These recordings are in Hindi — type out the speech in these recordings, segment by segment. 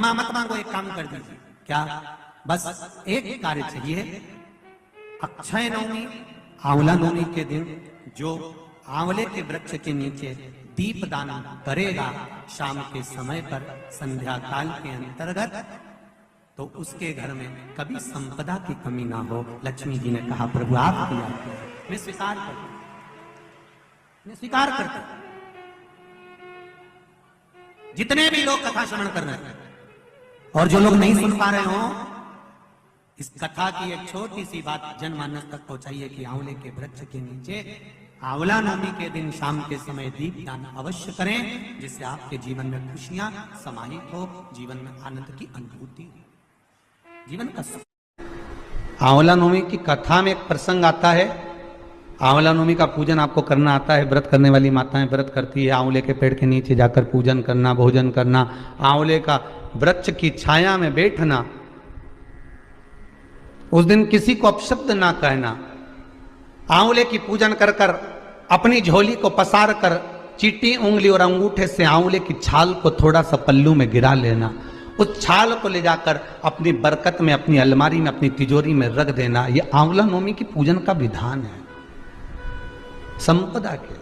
मत मांगो, एक काम कर दीजिए। क्या? बस एक कार्य चाहिए। अक्षय नवमी, आंवला नवमी के दिन जो आंवले के वृक्ष के नीचे दीप दान करेगा शाम के समय पर संध्या काल के अंतर्गत, तो उसके घर में कभी संपदा की कमी ना हो। लक्ष्मी जी ने कहा प्रभु आप किया, मैं स्वीकार करता, मैं स्वीकार करता। जितने भी लोग कथा श्रवण कर रहे हैं और जो लोग नहीं सुन पा रहे हो, इस कथा की एक छोटी सी बात जनमानस तक पहुंचाइए कि आंवले के वृक्ष के नीचे आंवला नवमी के दिन शाम के समय दीप दान अवश्य करें, जिससे आपके जीवन में खुशियां समाहित हो, जीवन में आनंद की अनुभूति हो, जीवन का। आंवला नवमी की कथा में एक प्रसंग आता है। आंवला नवमी का पूजन आपको करना आता है। व्रत करने वाली माताएं व्रत करती है, आंवले के पेड़ के नीचे जाकर पूजन करना, भोजन करना, आंवले का वृक्ष की छाया में बैठना, उस दिन किसी को अपशब्द ना कहना, आंवले की पूजन कर कर अपनी झोली को पसार कर चीटी उंगली और अंगूठे से आंवले की छाल को थोड़ा सा पल्लू में गिरा लेना, उस छाल को ले जाकर अपनी बरकत में, अपनी अलमारी में, अपनी तिजोरी में रख देना। यह आंवला नवमी की पूजन का विधान है, संपदा के।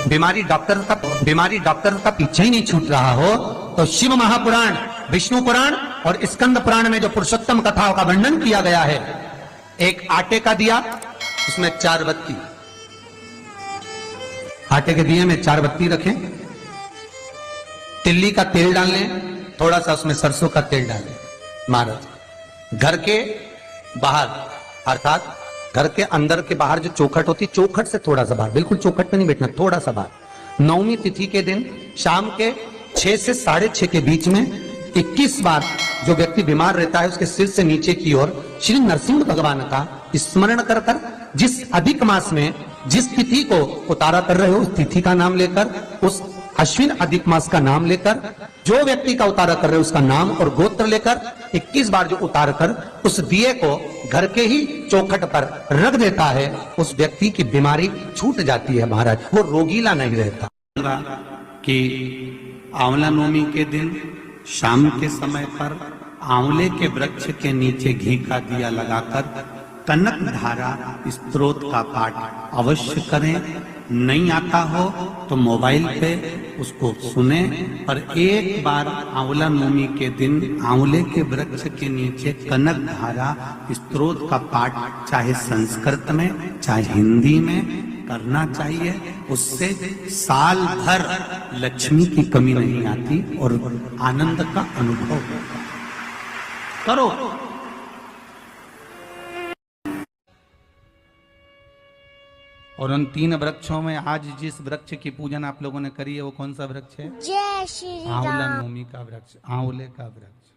बीमारी डॉक्टर का पीछे ही नहीं छूट रहा हो तो शिव महापुराण, विष्णु पुराण और स्कंद पुराण में जो पुरुषोत्तम कथाओं का वर्णन किया गया है, एक आटे का दिया, उसमें 4 बत्ती, आटे के दिए में 4 बत्ती रखें, तिल्ली का तेल डाल लें, थोड़ा सा उसमें सरसों का तेल डालें। महाराज घर के बाहर, अर्थात घर के अंदर के बाहर जो चौखट होती, चौखट से थोड़ा सा बाहर, बिल्कुल चौखट पे नहीं बैठना, थोड़ा सा बाहर, नवमी तिथि के दिन शाम के 6 से 6:30 के बीच में 21 बार जो व्यक्ति बीमार रहता है उसके सिर से नीचे की ओर श्री नरसिंह भगवान का स्मरण कर कर, जिस अधिक मास में जिस तिथि को उतारा कर रहे हो उस तिथि का नाम लेकर, उस अश्विन अधिक मास का नाम लेकर, जो व्यक्ति का उतारा कर रहे हो उसका नाम और गोत्र लेकर 21 बार जो उतार कर उस दिए को घर के ही चौखट पर रख देता है, उस व्यक्ति की बीमारी छूट जाती है महाराज, वो रोगीला नहीं रहता। कि आंवला नवमी के दिन शाम के समय पर आंवले के वृक्ष के नीचे घी का दिया लगाकर कनक धारा स्तोत्र का पाठ अवश्य करें। नहीं आता हो तो मोबाइल पे उसको सुने, पर एक बार आंवला नवमी के दिन आंवले के वृक्ष के नीचे कनक धारा स्तोत्र का पाठ चाहे संस्कृत में चाहे हिंदी में करना चाहिए। उससे साल भर लक्ष्मी की कमी नहीं आती और आनंद का अनुभव करो। और उन 3 वृक्षों में आज जिस वृक्ष की पूजन आप लोगों ने करी है वो कौन सा वृक्ष है? जय श्री राम। आंवला नवमी का वृक्ष, आंवले का वृक्ष,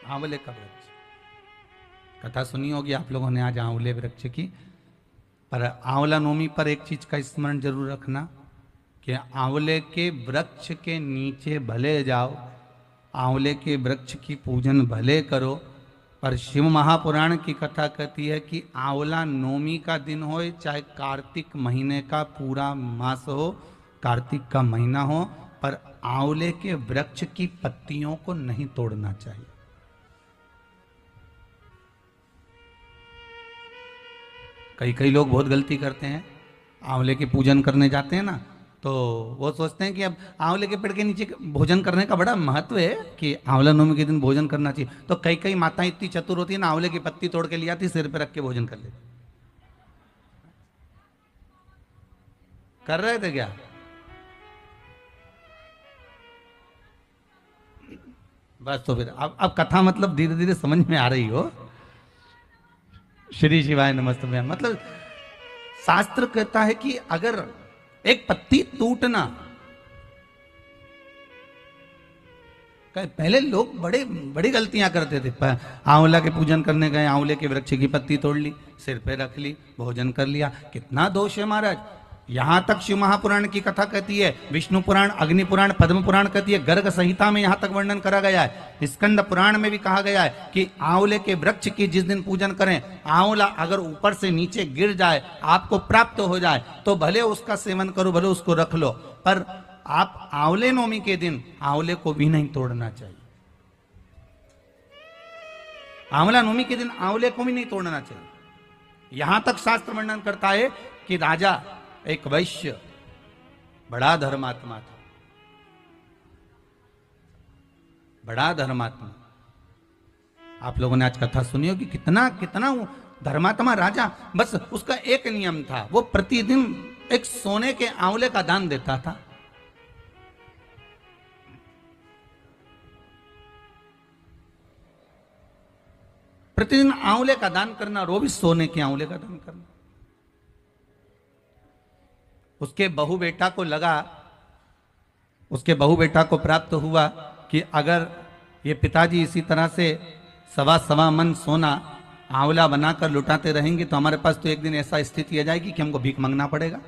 आंवले का वृक्ष। कथा सुनी होगी आप लोगों ने आज आंवले वृक्ष की, पर आंवला नवमी पर एक चीज का स्मरण जरूर रखना कि आंवले के वृक्ष के नीचे भले जाओ, आंवले के वृक्ष की पूजन भले करो, पर शिव महापुराण की कथा कहती है कि आंवला नवमी का दिन हो चाहे कार्तिक महीने का पूरा मास हो, कार्तिक का महीना हो, पर आंवले के वृक्ष की पत्तियों को नहीं तोड़ना चाहिए। कई लोग बहुत गलती करते हैं, आंवले के पूजन करने जाते हैं ना, तो वो सोचते हैं कि अब आंवले के पेड़ के नीचे भोजन करने का बड़ा महत्व है कि आंवला नवमी के दिन भोजन करना चाहिए। तो कई माताएं इतनी चतुर होती है ना, आंवले की पत्ती तोड़ के ले आती, सिर पे रख के भोजन कर लेती। कर रहे थे क्या? बस तो फिर अब कथा मतलब धीरे धीरे समझ में आ रही हो। श्री शिवाय नमस्ते। मतलब शास्त्र कहता है कि अगर एक पत्ती टूटना, पहले लोग बड़ी गलतियां करते थे। आंवला के पूजन करने गए, आंवले के वृक्ष की पत्ती तोड़ ली, सिर पे रख ली, भोजन कर लिया, कितना दोष है महाराज। यहां तक शिव महापुराण की कथा कहती है, विष्णु पुराण, अग्नि पुराण, पद्म पुराण कहती है, गर्ग संहिता में यहां तक वर्णन करा गया है, स्कंद पुराण में भी कहा गया है कि आंवले के वृक्ष की जिस दिन पूजन करें, आंवला अगर ऊपर से नीचे गिर जाए, आपको प्राप्त हो जाए, तो भले उसका सेवन करो, भले उसको रख लो, पर आप आंवले नवमी के दिन आंवले को भी नहीं तोड़ना चाहिए। आंवला नवमी के दिन आंवले को भी नहीं तोड़ना चाहिए। यहां तक शास्त्र वर्णन करता है कि राजा एक वैश्य बड़ा धर्मात्मा था, बड़ा धर्मात्मा। आप लोगों ने आज कथा सुनी होगी, कितना कितना वो धर्मात्मा राजा। बस उसका एक नियम था, वो प्रतिदिन एक सोने के आंवले का दान देता था। प्रतिदिन आंवले का दान करना, और वो भी सोने के आंवले का दान करना। उसके बहू बेटा को लगा, उसके बहू बेटा को प्राप्त हुआ कि अगर ये पिताजी इसी तरह से सवा सवा मन सोना आंवला बनाकर लुटाते रहेंगे तो हमारे पास तो एक दिन ऐसा स्थिति आ जाएगी कि हमको भीख मांगना पड़ेगा,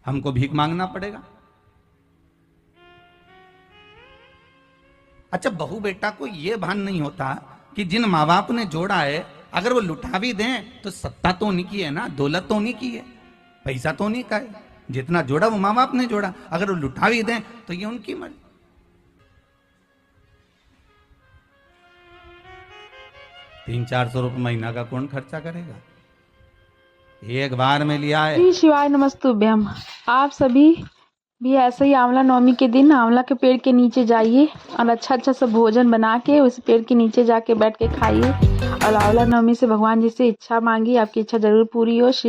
हमको भीख मांगना पड़ेगा। अच्छा, बहू बेटा को यह भान नहीं होता कि जिन माँ बाप ने जोड़ा है, अगर वो लुटा भी दें तो सत्ता तो उन्हीं की है ना, दौलत तो उन्हीं की है, पैसा तो उन्हीं का है। जितना जोड़ा वो माँ बाप ने जोड़ा, अगर वो लुटा भी दें तो ये उनकी मर्जी। 300-400 रुपये महीना का कौन खर्चा करेगा? एक बार में लिया है। श्री शिवाय नमस्तुभ्यम। आप सभी भी ऐसे ही आंवला नवमी के दिन आंवला के पेड़ के नीचे जाइए और अच्छा अच्छा सब भोजन बना के उस पेड़ के नीचे जाके बैठ के खाइए और आंवला नवमी से भगवान जी से इच्छा मांगिए, आपकी इच्छा जरूर पूरी हो। श्री